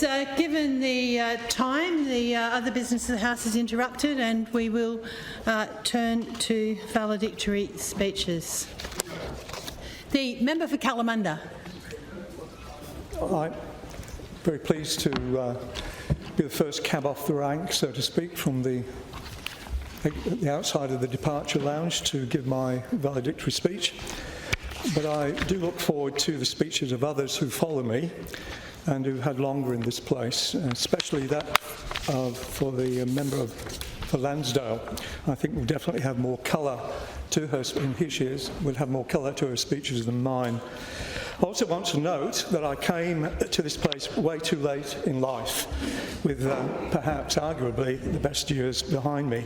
members, given the time, the other business of the House is interrupted and we will turn to valedictory speeches. The member for Kalamunda. I'm very pleased to be the first cab off the rank, so to speak, from the outside of the departure lounge to give my valedictory speech. But I do look forward to the speeches of others who follow me and who've had longer in this place, especially that for the member for Lansdale. I think we'll definitely have more colour to her, and here she is, will have more colour to her speeches than mine. I also want to note that I came to this place way too late in life, with perhaps arguably the best years behind me.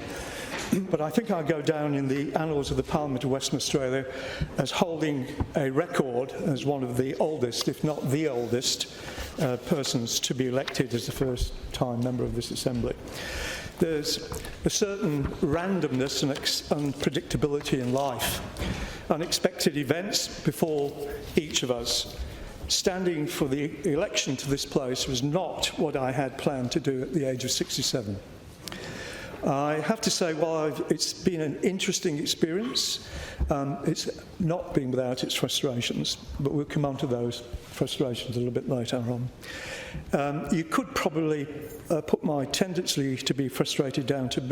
But I think I'll go down in the annals of the Parliament of Western Australia as holding a record as one of the oldest, if not the oldest, persons to be elected as the first-time member of this Assembly. There's a certain randomness and unpredictability in life, unexpected events befall each of us. Standing for the election to this place was not what I had planned to do at the age of 67. I have to say, while it's been an interesting experience, it's not been without its frustrations, but we'll come on to those frustrations a little bit later on. You could probably put my tendency to be frustrated down to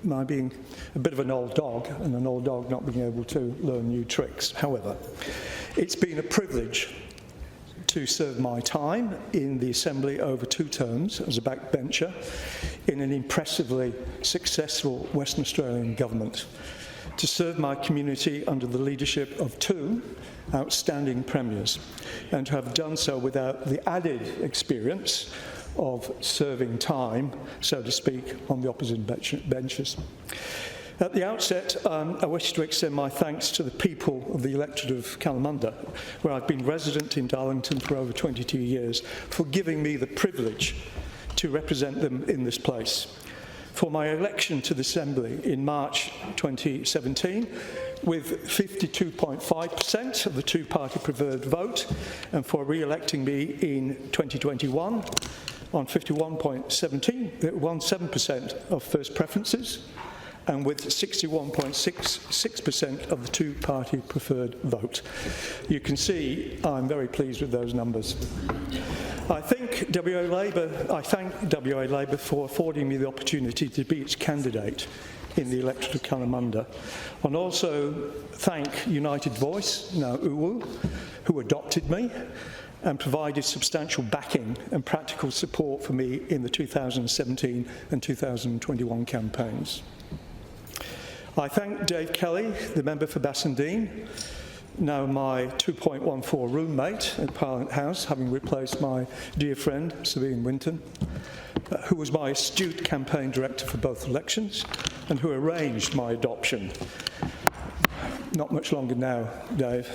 my being a bit of an old dog, and an old dog not being able to learn new tricks. However, it's been a privilege to serve my time in the Assembly over 2 terms as a backbencher in an impressively successful Western Australian government, to serve my community under the leadership of 2 outstanding premiers, and to have done so without the added experience of serving time, so to speak, on the opposite benches. At the outset, I wish to extend my thanks to the people of the electorate of Kalamunda, where I've been resident in Darlington for over 22 years, for giving me the privilege to represent them in this place. For my election to the Assembly in March 2017, with 52.5% of the 2-party preferred vote, and for re-electing me in 2021 on 51.17% of first preferences, and with 61.66% of the 2-party preferred vote. You can see I'm very pleased with those numbers. I thank WA Labor for affording me the opportunity to be its candidate in the electorate of Kalamunda, and also thank United Voice, now UWU, who adopted me and provided substantial backing and practical support for me in the 2017 and 2021 campaigns. I thank Dave Kelly, the member for Bassendean, now my 2.14 roommate at Parliament House, having replaced my dear friend, Sabine Winton, who was my astute campaign director for both elections and who arranged my adoption. Not much longer now, Dave.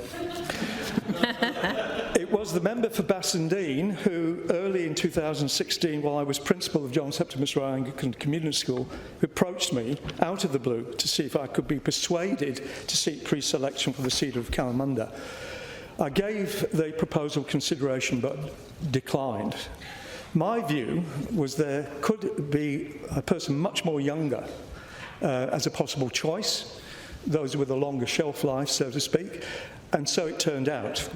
It was the member for Bassendean who, early in 2016, while I was principal of John Septimus Royal Anglican Community School, approached me out of the blue to see if I could be persuaded to seek pre-selection for the seat of Kalamunda. I gave the proposal consideration but declined. My view was there could be a person much more younger as a possible choice, those with a longer shelf life, so to speak, and so it turned out.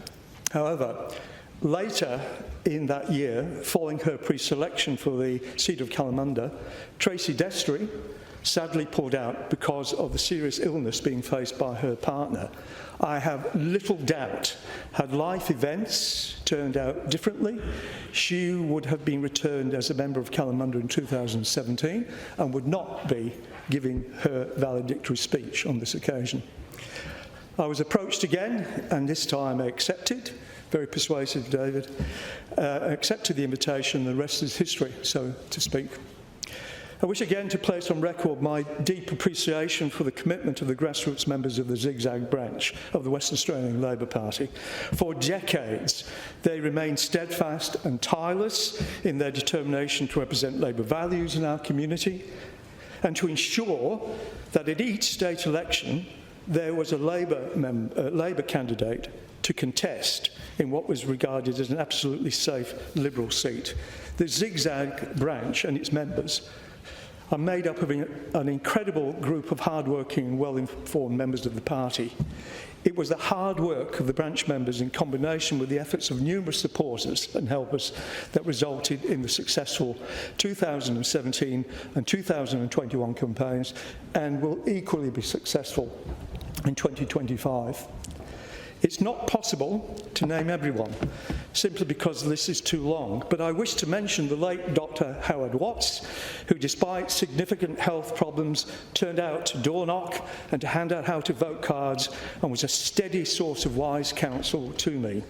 However, later in that year, following her pre-selection for the seat of Kalamunda, Tracy Destry sadly pulled out because of the serious illness being faced by her partner. I have little doubt, had life events turned out differently, she would have been returned as a member of Kalamunda in 2017 and would not be giving her valedictory speech on this occasion. I was approached again, and this time I accepted. Very persuasive, David. Accepted the invitation, the rest is history, so to speak. I wish again to place on record my deep appreciation for the commitment of the grassroots members of the Zigzag branch of the Western Australian Labor Party. For decades, they remained steadfast and tireless in their determination to represent Labor values in our community and to ensure that at each state election, there was a Labor candidate to contest in what was regarded as an absolutely safe Liberal seat. The Zigzag branch and its members are made up of an incredible group of hard-working and well-informed members of the party. It was the hard work of the branch members in combination with the efforts of numerous supporters and helpers that resulted in the successful 2017 and 2021 campaigns and will equally be successful in 2025. It's not possible to name everyone, simply because this is too long, but I wish to mention the late Dr. Howard Watts, who despite significant health problems turned out to door knock and to hand out how to vote cards and was a steady source of wise counsel to me.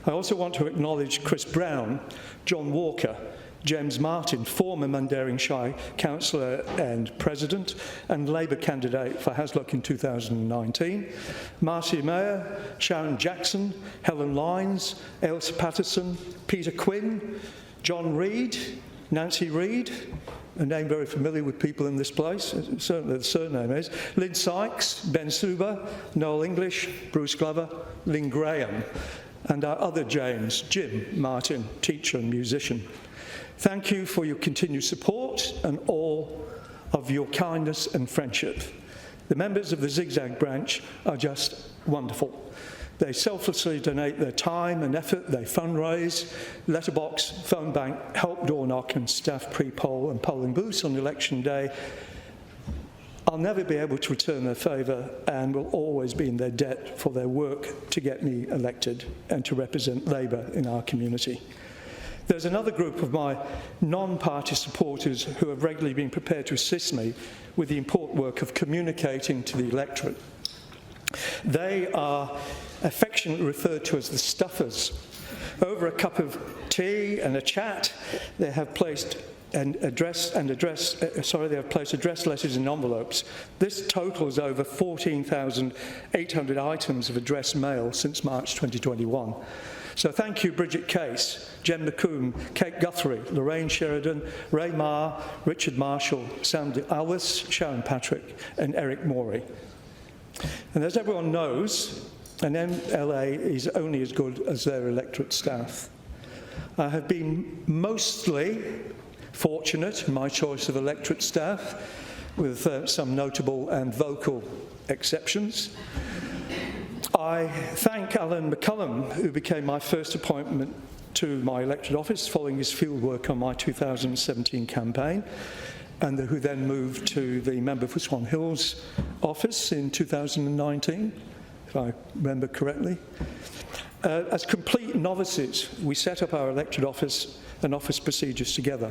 I also want to acknowledge Chris Brown, John Walker, James Martin, former Mundaring-Shire councillor and president and Labour candidate for Hasluck in 2019, Marcia Mayer, Sharon Jackson, Helen Lyons, Ailsa Patterson, Peter Quinn, John Reid, Nancy Reid, a name very familiar with people in this place, certainly the surname is, Lynn Sykes, Ben Suber, Noel English, Bruce Glover, Lynn Graham, and our other James, Jim Martin, teacher and musician. Thank you for your continued support and all of your kindness and friendship. The members of the Zigzag branch are just wonderful. They selflessly donate their time and effort, they fundraise, letterbox, phone bank, help door knock and staff pre-poll and polling booths on election day. I'll never be able to return their favour and will always be in their debt for their work to get me elected and to represent Labour in our community. There's another group of my non-party supporters who have regularly been prepared to assist me with the important work of communicating to the electorate. They are affectionately referred to as the stuffers. Over a cup of tea and a chat, they have placed address letters in envelopes. This totals over 14,800 items of addressed mail since March 2021. So thank you, Bridget Case, Jen McComb, Kate Guthrie, Lorraine Sheridan, Ray Marr, Richard Marshall, Sandy Alvis, Sharon Patrick, and Eric Morey. And as everyone knows, an MLA is only as good as their electorate staff. I have been mostly fortunate in my choice of electorate staff, with some notable and vocal exceptions. I thank Alan McCullum, who became my first appointment to my electorate office following his fieldwork on my 2017 campaign, and who then moved to the member for Swan Hills office in 2019, if I remember correctly. As complete novices, we set up our electorate office and office procedures together.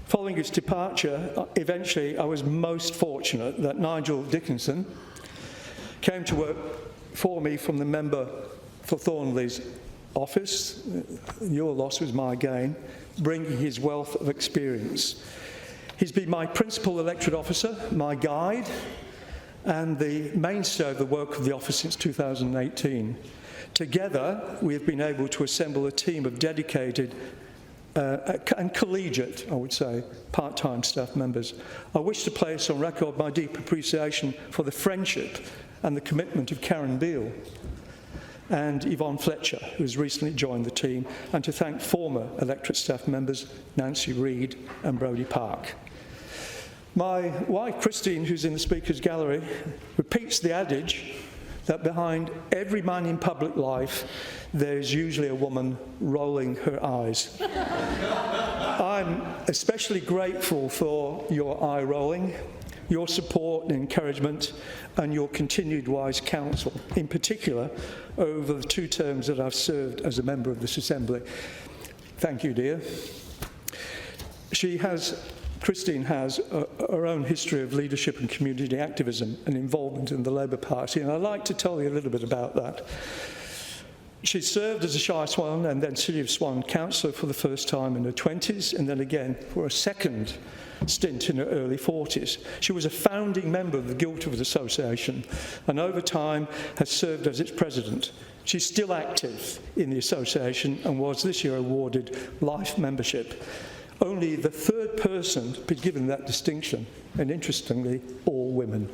Following his departure, eventually I was most fortunate that Nigel Dickinson came to work for me from the member for Thornley's office. Your loss was my gain, bringing his wealth of experience. He's been my principal electorate officer, my guide, and the mainstay of the work of the office since 2018. Together, we have been able to assemble a team of dedicated and collegiate, I would say, part-time staff members. I wish to place on record my deep appreciation for the friendship and the commitment of Karen Beale and Yvonne Fletcher, who has recently joined the team, and to thank former electorate staff members Nancy Reid and Brodie Park. My wife, Christine, who's in the Speaker's Gallery, repeats the adage that behind every man in public life, there is usually a woman rolling her eyes. I'm especially grateful for your eye rolling, your support and encouragement, and your continued wise counsel, in particular over the 2 terms that I've served as a member of this Assembly. Thank you, dear. Christine has her own history of leadership and community activism and involvement in the Labour Party, and I'd like to tell you a little bit about that. She served as a Shire Swan and then City of Swan councillor for the first time in her 20s, and then again for a second stint in her early 40s. She was a founding member of the Guildford Association and over time has served as its president. She's still active in the association and was this year awarded life membership. Only the 3rd person to be given that distinction, and interestingly, all women.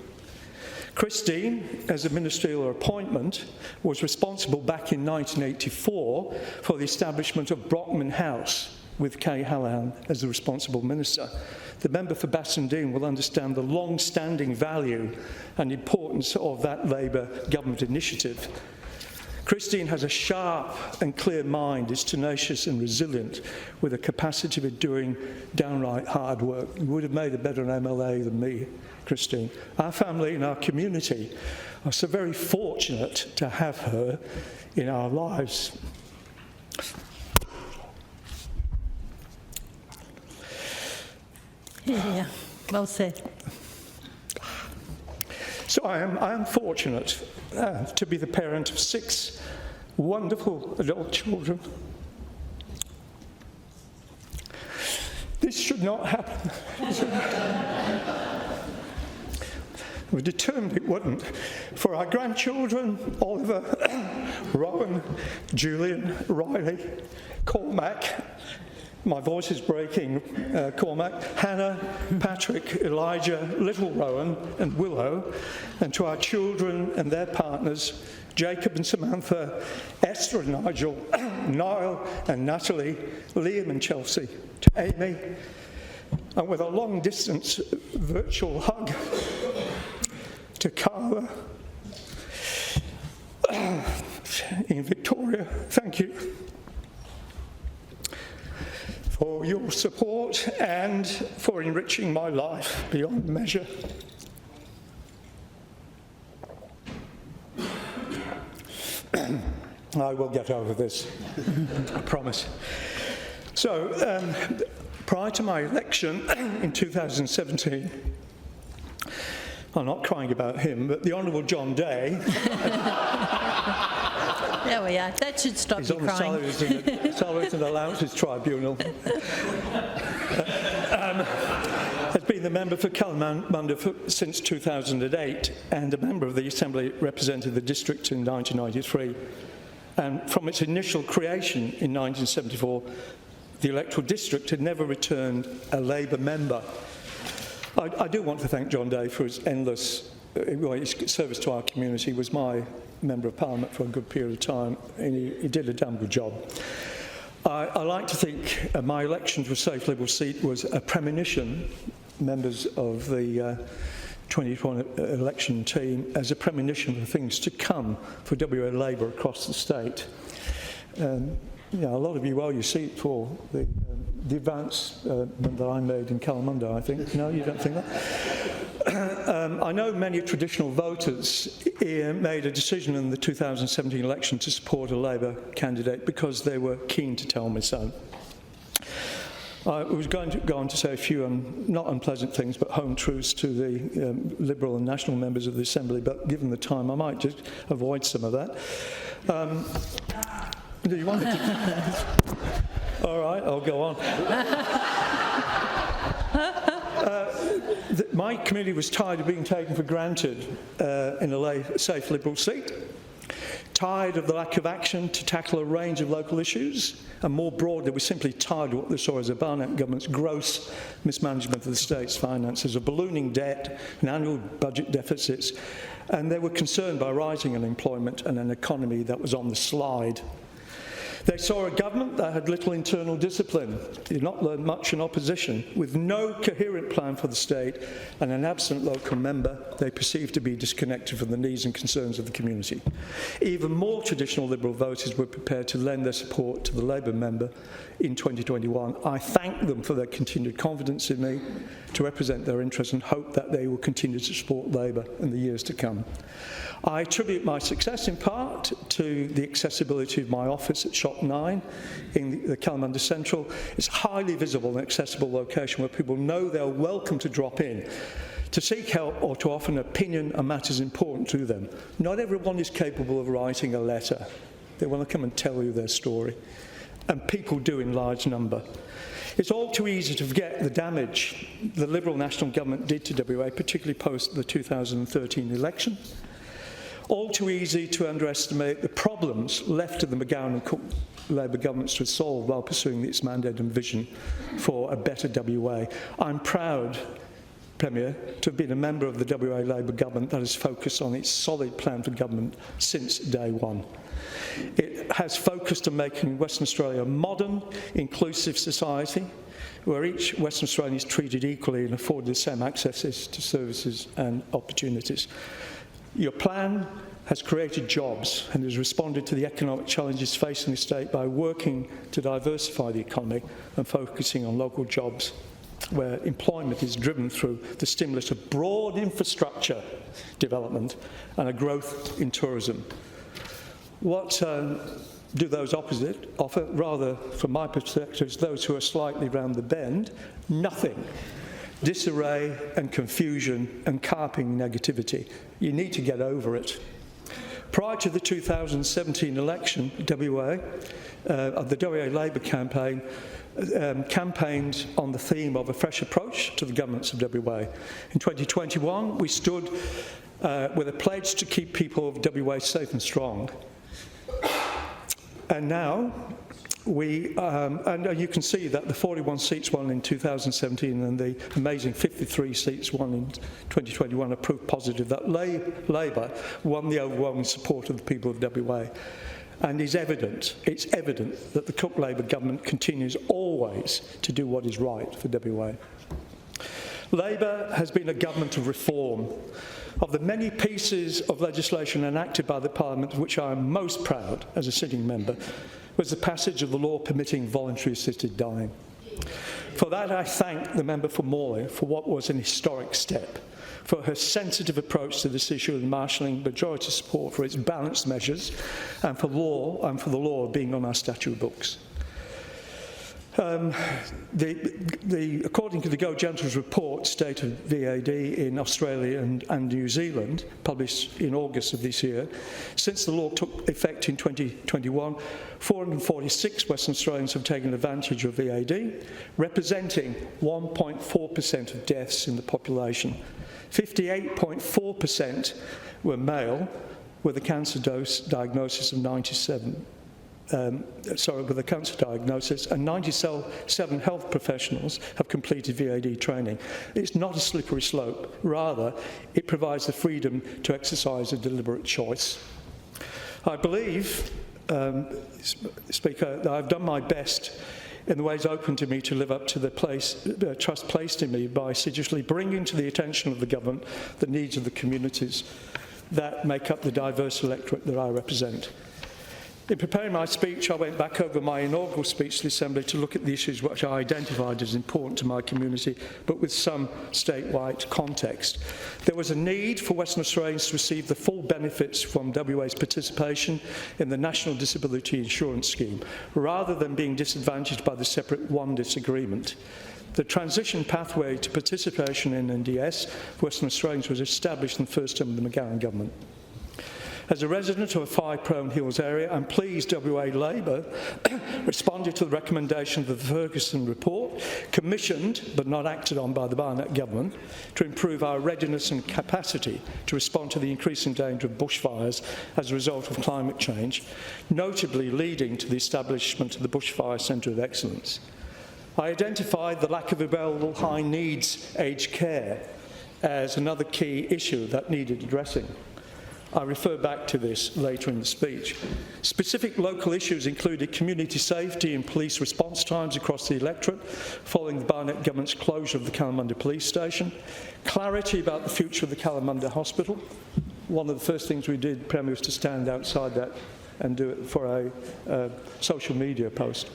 Christine, as a ministerial appointment, was responsible back in 1984 for the establishment of Brockman House, with Kay Hallahan as the responsible minister. The member for Bassendean will understand the long-standing value and importance of that Labour government initiative. Christine has a sharp and clear mind, is tenacious and resilient, with a capacity for doing downright hard work. You would have made a better MLA than me, Christine. Our family and our community are so very fortunate to have her in our lives. Yeah, well said. So I am fortunate to be the parent of 6 wonderful adult children. This should not happen. We were determined it wouldn't. For our grandchildren, Oliver, Rowan, Julian, Riley, Cormac, my voice is breaking, Cormac, Hannah, Patrick, Elijah, little Rowan and Willow, and to our children and their partners, Jacob and Samantha, Esther and Nigel, Niall and Natalie, Liam and Chelsea, to Amy, and with a long-distance virtual hug to Carla in Victoria. Thank you for your support and for enriching my life beyond measure. I will get over this, I promise. So, prior to my election in 2017, I'm not crying about him, but the Honourable John Day There we are. That should stop is you on crying. the Salaries and Allowances Tribunal. Has been the member for Kalamunda since 2008 and a member of the Assembly represented the district in 1993. And from its initial creation in 1974, the electoral district had never returned a Labour member. I do want to thank John Day for his endless his service to our community. He was my Member of Parliament for a good period of time, and he did a damn good job. I like to think my election to a safe Liberal seat was a premonition, members of the 2021 election team, as a premonition of things to come for WA Labour across the state. A lot of you, well, you see it for the advance that I made in Kalamunda, I think. No, you don't think that? I know many traditional voters made a decision in the 2017 election to support a Labour candidate because they were keen to tell me so. I was going to go on to say a few not unpleasant things, but home truths to the Liberal and National members of the Assembly, but given the time, I might just avoid some of that. Do you want me to? All right, I'll go on. My community was tired of being taken for granted in a safe Liberal seat, tired of the lack of action to tackle a range of local issues, and more broadly, we're simply tired of what they saw as a Barnett government's gross mismanagement of the state's finances, a ballooning debt and annual budget deficits, and they were concerned by rising unemployment and an economy that was on the slide. They saw a government that had little internal discipline, did not learn much in opposition, with no coherent plan for the state and an absent local member they perceived to be disconnected from the needs and concerns of the community. Even more traditional Liberal voters were prepared to lend their support to the Labour member in 2021. I thank them for their continued confidence in me to represent their interests and hope that they will continue to support Labour in the years to come. I attribute my success in part to the accessibility of my office at Shop 9 in the Kalamunda Central. It's a highly visible and accessible location where people know they're welcome to drop in, to seek help or to offer an opinion on matters important to them. Not everyone is capable of writing a letter. They want to come and tell you their story. And people do in large number. It's all too easy to forget the damage the Liberal National Government did to WA, particularly post the 2013 election. All too easy to underestimate the problems left to the McGowan and Cook Labour governments to solve while pursuing its mandate and vision for a better WA. I'm proud Premier, to have been a member of the WA Labor government that has focused on its solid plan for government since day one. It has focused on making Western Australia a modern, inclusive society where each Western Australian is treated equally and afforded the same accesses to services and opportunities. Your plan has created jobs and has responded to the economic challenges facing the state by working to diversify the economy and focusing on local jobs where employment is driven through the stimulus of broad infrastructure development and a growth in tourism. What do those opposite offer? Rather, from my perspective, those who are slightly round the bend, nothing. Disarray and confusion and carping negativity. You need to get over it. Prior to the 2017 election, the WA Labor campaign campaigned on the theme of a fresh approach to the governance of WA. In 2021, we stood with a pledge to keep people of WA safe and strong. And now, and you can see that the 41 seats won in 2017 and the amazing 53 seats won in 2021 are proof positive that Labor won the overwhelming support of the people of WA. And it's evident that the Cook Labor government continues always to do what is right for WA. Labor has been a government of reform. Of the many pieces of legislation enacted by the Parliament of which I am most proud as a sitting member was the passage of the law permitting voluntary assisted dying. For that I thank the member for Morley for what was an historic step, for her sensitive approach to this issue and marshalling majority support for its balanced measures and for the law being on our statute books. According to the Go Gentles report, State of VAD in Australia and New Zealand, published in August of this year, since the law took effect in 2021, 446 Western Australians have taken advantage of VAD, representing 1.4% of deaths in the population. 58.4% were male, with a cancer diagnosis of 97. With a cancer diagnosis, and 97 health professionals have completed VAD training. It's not a slippery slope. Rather, it provides the freedom to exercise a deliberate choice. I believe, Speaker, that I've done my best in the ways open to me to live up to the trust placed in me by assiduously bringing to the attention of the government the needs of the communities that make up the diverse electorate that I represent. In preparing my speech, I went back over my inaugural speech to the Assembly to look at the issues which I identified as important to my community, but with some statewide context. There was a need for Western Australians to receive the full benefits from WA's participation in the National Disability Insurance Scheme, rather than being disadvantaged by the separate ONE-DIS agreement. The transition pathway to participation in NDS for Western Australians was established in the first term of the McGowan government. As a resident of a fire-prone Hills area, I'm pleased WA Labor responded to the recommendation of the Ferguson report, commissioned but not acted on by the Barnett government, to improve our readiness and capacity to respond to the increasing danger of bushfires as a result of climate change, notably leading to the establishment of the Bushfire Centre of Excellence. I identified the lack of available high-needs aged care as another key issue that needed addressing. I refer back to this later in the speech. Specific local issues included community safety and police response times across the electorate following the Barnett government's closure of the Kalamunda police station, clarity about the future of the Kalamunda hospital. One of the first things we did, Premier, was to stand outside that and do it for a social media post.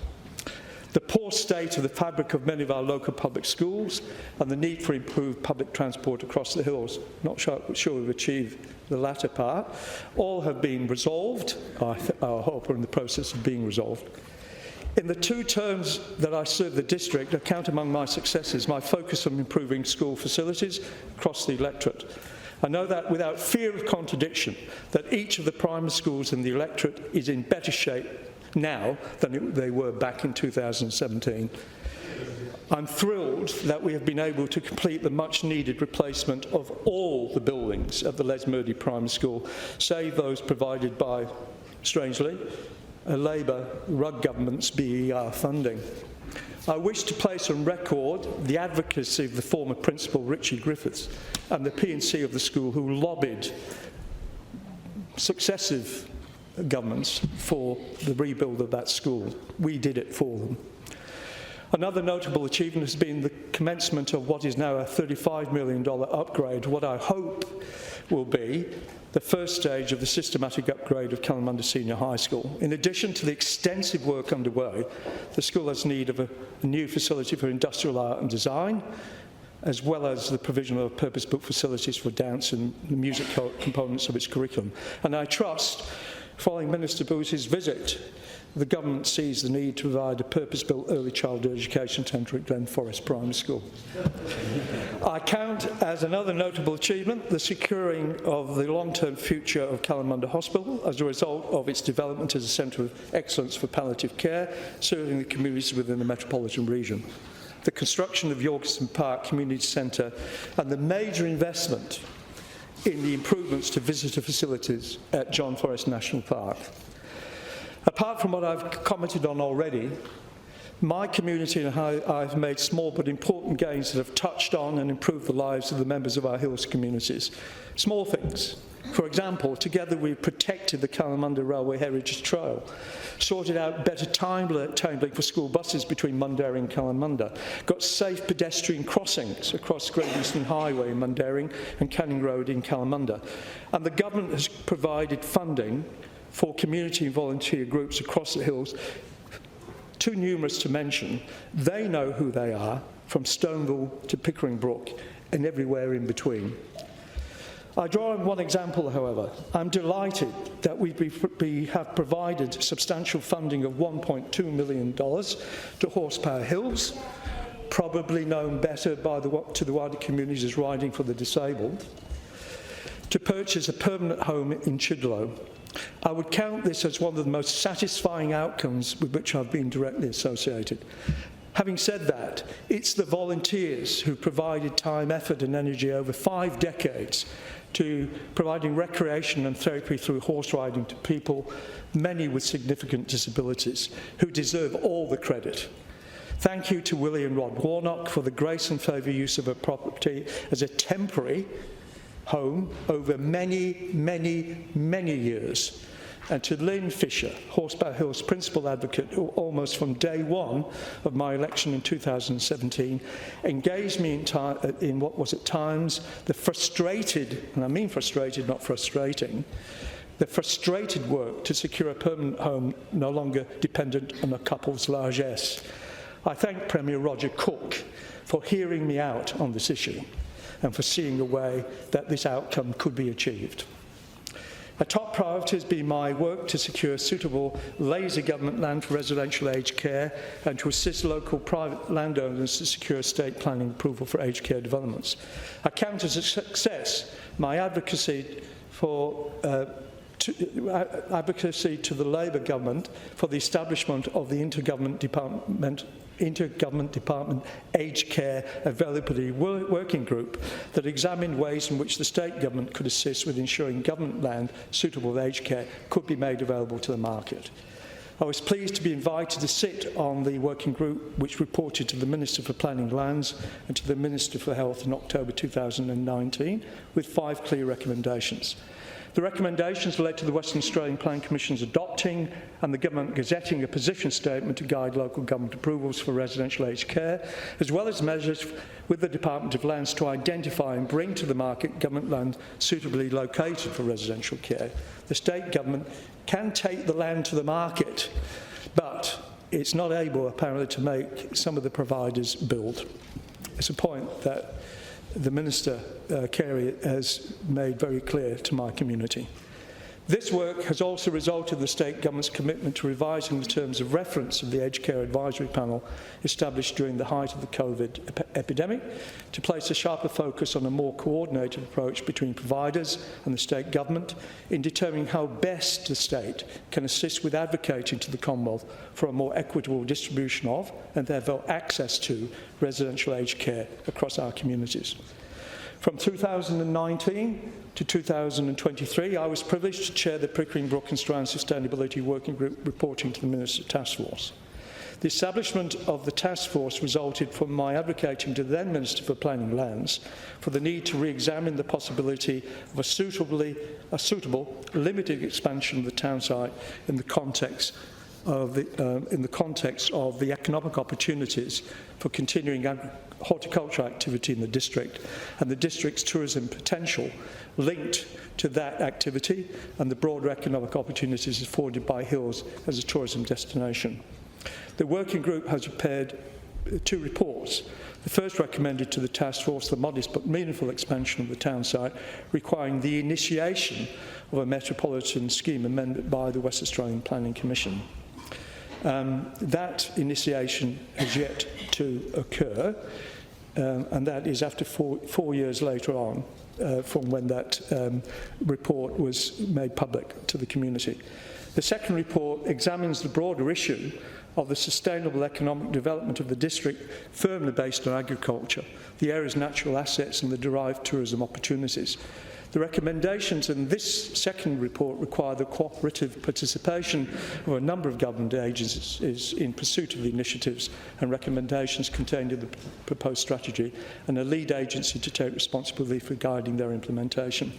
The poor state of the fabric of many of our local public schools and the need for improved public transport across the hills. Not sure we've achieved the latter part. All have been resolved. I hope are in the process of being resolved. In the 2 terms that I served the district, I count among my successes my focus on improving school facilities across the electorate. I know that without fear of contradiction, that each of the primary schools in the electorate is in better shape now than they were back in 2017. I'm thrilled that we have been able to complete the much-needed replacement of all the buildings at the Les Murdy Primary School, save those provided by, strangely, a Labor Rudd government's BER funding. I wish to place on record the advocacy of the former principal, Richie Griffiths, and the P&C of the school, who lobbied successive governments for the rebuild of that school. We did it for them. Another notable achievement has been the commencement of what is now a $35 million upgrade, what I hope will be the first stage of the systematic upgrade of Kalamunda Senior High School. In addition to the extensive work underway, the school has need of a new facility for industrial art and design, as well as the provision of purpose-built facilities for dance and the music components of its curriculum. And I trust, following Minister Boos's visit, the government sees the need to provide a purpose-built early childhood education centre at Glen Forest Primary School. I count as another notable achievement the securing of the long-term future of Kalamunda Hospital as a result of its development as a centre of excellence for palliative care, serving the communities within the metropolitan region. The construction of Yorkeston Park Community Centre and the major investment in the improvements to visitor facilities at John Forest National Park. Apart from what I've commented on already, my community and I've made small but important gains that have touched on and improved the lives of the members of our Hills communities. Small things. For example, together we've protected the Kalamunda Railway Heritage Trail, sorted out better tabling for school buses between Mundaring and Kalamunda, got safe pedestrian crossings across Great Eastern Highway in Mundaring and Canning Road in Kalamunda. And the government has provided funding for community and volunteer groups across the hills, too numerous to mention. They know who they are, from Stoneville to Pickering Brook and everywhere in between. I draw on one example, however. I'm delighted that we have provided substantial funding of $1.2 million to Horsepower Hills, probably known better to the wider communities as Riding for the Disabled, to purchase a permanent home in Chidlow. I would count this as one of the most satisfying outcomes with which I've been directly associated. Having said that, it's the volunteers who provided time, effort and energy over 5 decades to providing recreation and therapy through horse riding to people, many with significant disabilities, who deserve all the credit. Thank you to Willie and Rod Warnock for the grace and favour use of a property as a temporary home over many, many, many years. And to Lynn Fisher, Horsepower Hills Principal Advocate, who almost from day one of my election in 2017 engaged me in what was at times the frustrated, and I mean frustrated, not frustrating, the frustrated work to secure a permanent home no longer dependent on a couple's largesse. I thank Premier Roger Cook for hearing me out on this issue and for seeing a way that this outcome could be achieved. A top priority has been my work to secure suitable laser government land for residential aged care and to assist local private landowners to secure estate planning approval for aged care developments. I count as a success my advocacy to the Labour government for the establishment of the Intergovernment Department Aged Care Availability Working Group that examined ways in which the state government could assist with ensuring government land suitable for aged care could be made available to the market. I was pleased to be invited to sit on the working group which reported to the Minister for Planning Lands and to the Minister for Health in October 2019 with 5 clear recommendations. The recommendations led to the Western Australian Planning Commission's adopting and the government gazetting a position statement to guide local government approvals for residential aged care, as well as measures with the Department of Lands to identify and bring to the market government land suitably located for residential care. The state government can take the land to the market, but it's not able, apparently, to make some of the providers build. It's a point that the Minister, Carey, has made very clear to my community. This work has also resulted in the state government's commitment to revising the terms of reference of the Aged Care Advisory Panel established during the height of the COVID epidemic to place a sharper focus on a more coordinated approach between providers and the state government in determining how best the state can assist with advocating to the Commonwealth for a more equitable distribution of and therefore access to residential aged care across our communities. From 2019 to 2023, I was privileged to chair the Pickering Brook and Strand Sustainability Working Group reporting to the Minister's Task Force. The establishment of the task force resulted from my advocating to the then Minister for Planning and Lands for the need to re-examine the possibility of a suitable limited expansion of the town site in the context of the economic opportunities for continuing horticulture activity in the district and the district's tourism potential linked to that activity and the broader economic opportunities afforded by Hills as a tourism destination. The working group has prepared 2 reports. The first recommended to the task force the modest but meaningful expansion of the town site, requiring the initiation of a metropolitan scheme amendment by the West Australian Planning Commission. That initiation has yet to occur, and that is after 4 years later on from when that report was made public to the community. The second report examines the broader issue of the sustainable economic development of the district firmly based on agriculture, the area's natural assets and the derived tourism opportunities. The recommendations in this second report require the cooperative participation of a number of government agencies in pursuit of the initiatives and recommendations contained in the proposed strategy, and a lead agency to take responsibility for guiding their implementation.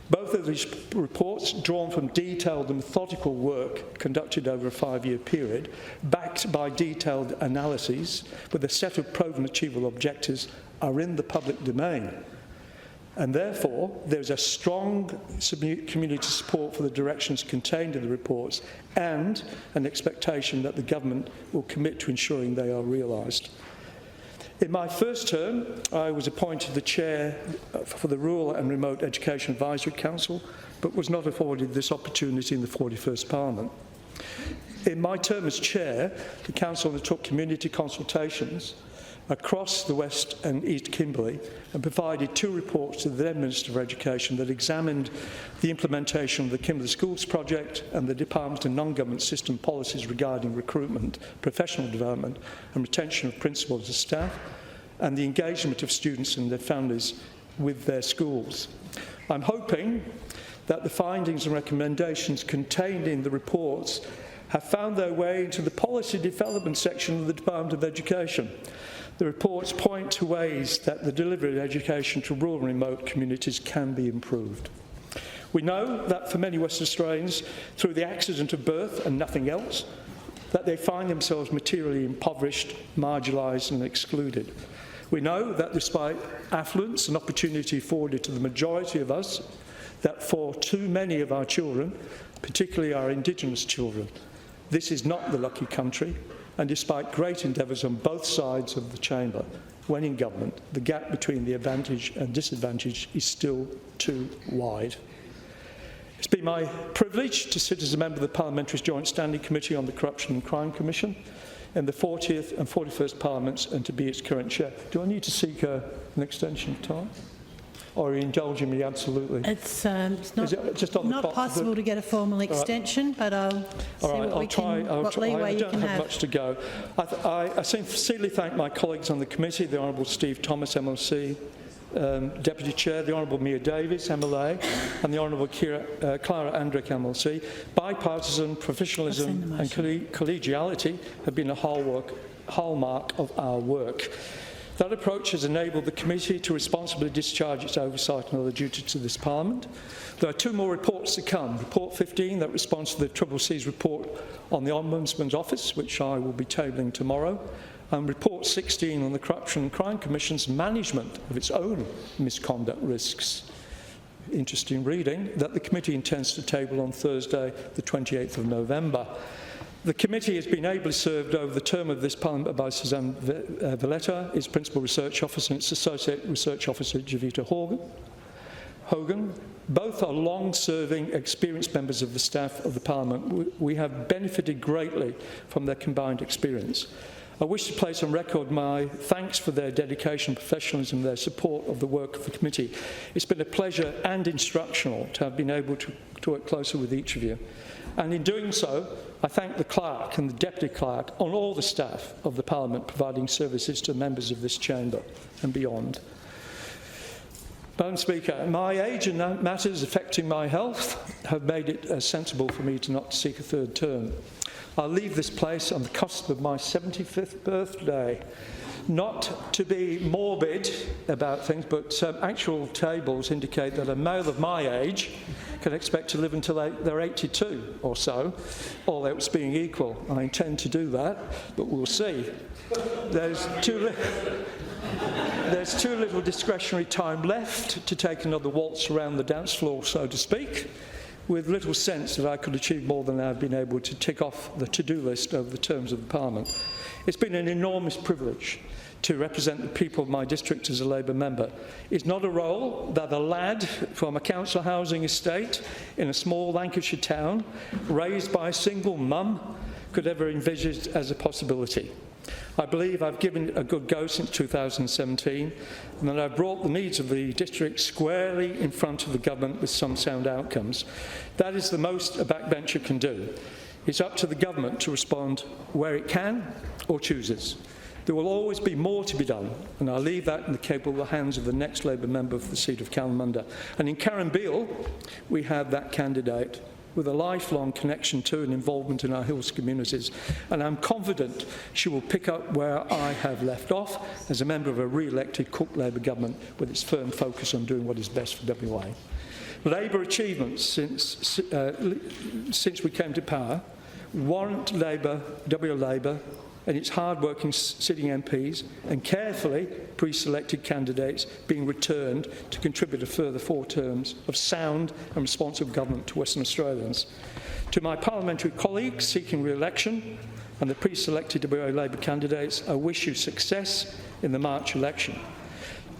Both of these reports, drawn from detailed and methodical work conducted over a 5-year period, backed by detailed analyses with a set of proven achievable objectives, are in the public domain. And therefore, there's a strong community support for the directions contained in the reports and an expectation that the government will commit to ensuring they are realised. In my first term, I was appointed the chair for the Rural and Remote Education Advisory Council, but was not afforded this opportunity in the 41st Parliament. In my term as chair, the council undertook community consultations across the West and East Kimberley and provided 2 reports to the then Minister for Education that examined the implementation of the Kimberley Schools Project and the Department of Non-Government System policies regarding recruitment, professional development and retention of principals and staff, and the engagement of students and their families with their schools. I'm hoping that the findings and recommendations contained in the reports have found their way into the policy development section of the Department of Education. The reports point to ways that the delivery of education to rural and remote communities can be improved. We know that for many West Australians, through the accident of birth and nothing else, that they find themselves materially impoverished, marginalised and excluded. We know that despite affluence and opportunity afforded to the majority of us, that for too many of our children, particularly our Indigenous children, this is not the lucky country. And despite great endeavours on both sides of the chamber, when in government, the gap between the advantage and disadvantage is still too wide. It's been my privilege to sit as a member of the Parliamentary Joint Standing Committee on the Corruption and Crime Commission in the 40th and 41st Parliaments and to be its current chair. Do I need to seek an extension of time? Or are you indulging me absolutely? It's not possible to get a formal extension, but I'll see what leeway you can have. I don't have much to go. I sincerely thank my colleagues on the committee, the Honourable Steve Thomas, MLC, Deputy Chair, the Honourable Mia Davies, MLA, and the Honourable Clara Andrick, MLC. Bipartisan professionalism and collegiality have been a hallmark of our work. That approach has enabled the committee to responsibly discharge its oversight and other duties to this Parliament. There are 2 more reports to come. Report 15, that responds to the CCC's report on the Ombudsman's Office, which I will be tabling tomorrow, and Report 16 on the Corruption and Crime Commission's management of its own misconduct risks. Interesting reading, that the committee intends to table on Thursday, the 28th of November. The committee has been ably served over the term of this Parliament by Suzanne Valletta, its Principal Research Officer, and its Associate Research Officer, Javita Hogan. Both are long-serving, experienced members of the staff of the Parliament. We have benefited greatly from their combined experience. I wish to place on record my thanks for their dedication, professionalism, their support of the work of the committee. It's been a pleasure and instructional to have been able to work closer with each of you. And in doing so, I thank the clerk and the deputy clerk and all the staff of the Parliament providing services to members of this chamber and beyond. Madam Speaker, my age and matters affecting my health have made it sensible for me to not seek a 3rd term. I'll leave this place on the cusp of my 75th birthday. Not to be morbid about things, but actual tables indicate that a male of my age can expect to live until they're 82 or so, all else being equal. I intend to do that, but we'll see. There's too little discretionary time left to take another waltz around the dance floor, so to speak, with little sense that I could achieve more than I've been able to tick off the to-do list over the terms of the Parliament. It's been an enormous privilege to represent the people of my district as a Labour member. It's not a role that a lad from a council housing estate in a small Lancashire town, raised by a single mum, could ever envisage as a possibility. I believe I've given it a good go since 2017, and that I've brought the needs of the district squarely in front of the government with some sound outcomes. That is the most a backbencher can do. It's up to the government to respond where it can or chooses. There will always be more to be done, and I'll leave that in the capable hands of the next Labour member for the seat of Kalamunda. And in Karen Beale, we have that candidate with a lifelong connection to and involvement in our Hills communities. And I'm confident she will pick up where I have left off as a member of a re-elected Cook Labour government with its firm focus on doing what is best for WA. Labour achievements since we came to power warrant Labour, WA Labour, and its hard-working sitting MPs and carefully pre-selected candidates being returned to contribute a further 4 terms of sound and responsive government to Western Australians. To my parliamentary colleagues seeking re-election and the pre-selected WA Labour candidates, I wish you success in the March election.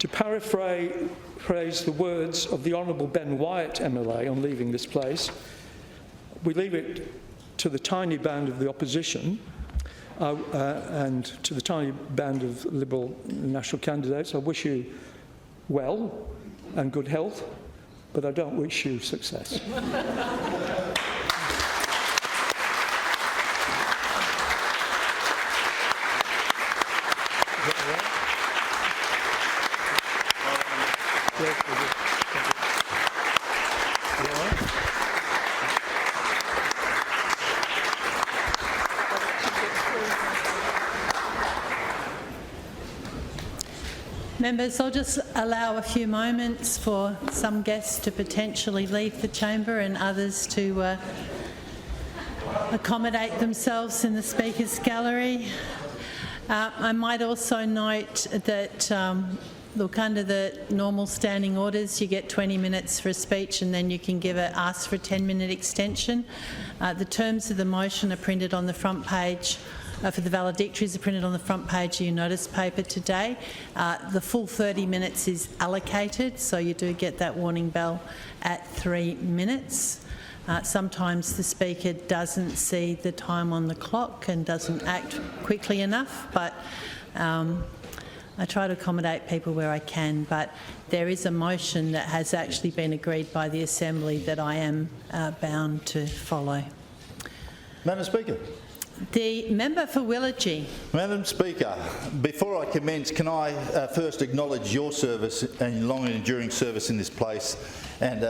To paraphrase the words of the Honourable Ben Wyatt MLA on leaving this place, we leave it to the tiny band of the opposition and to the tiny band of Liberal national candidates. I wish you well and good health, but I don't wish you success. Members, I'll just allow a few moments for some guests to potentially leave the chamber and others to accommodate themselves in the Speaker's Gallery. I might also note that, look, under the normal standing orders, you get 20 minutes for a speech and then you can ask for a 10-minute extension. The terms of the motion are printed on the front page. For the valedictories are printed on the front page of your notice paper today. The full 30 minutes is allocated, so you do get that warning bell at 3 minutes. Sometimes the Speaker doesn't see the time on the clock and doesn't act quickly enough, but I try to accommodate people where I can, but there is a motion that has actually been agreed by the Assembly that I am bound to follow. Madam Speaker. The member for Willagee. Madam Speaker, before I commence, can I first acknowledge your service and long and enduring service in this place and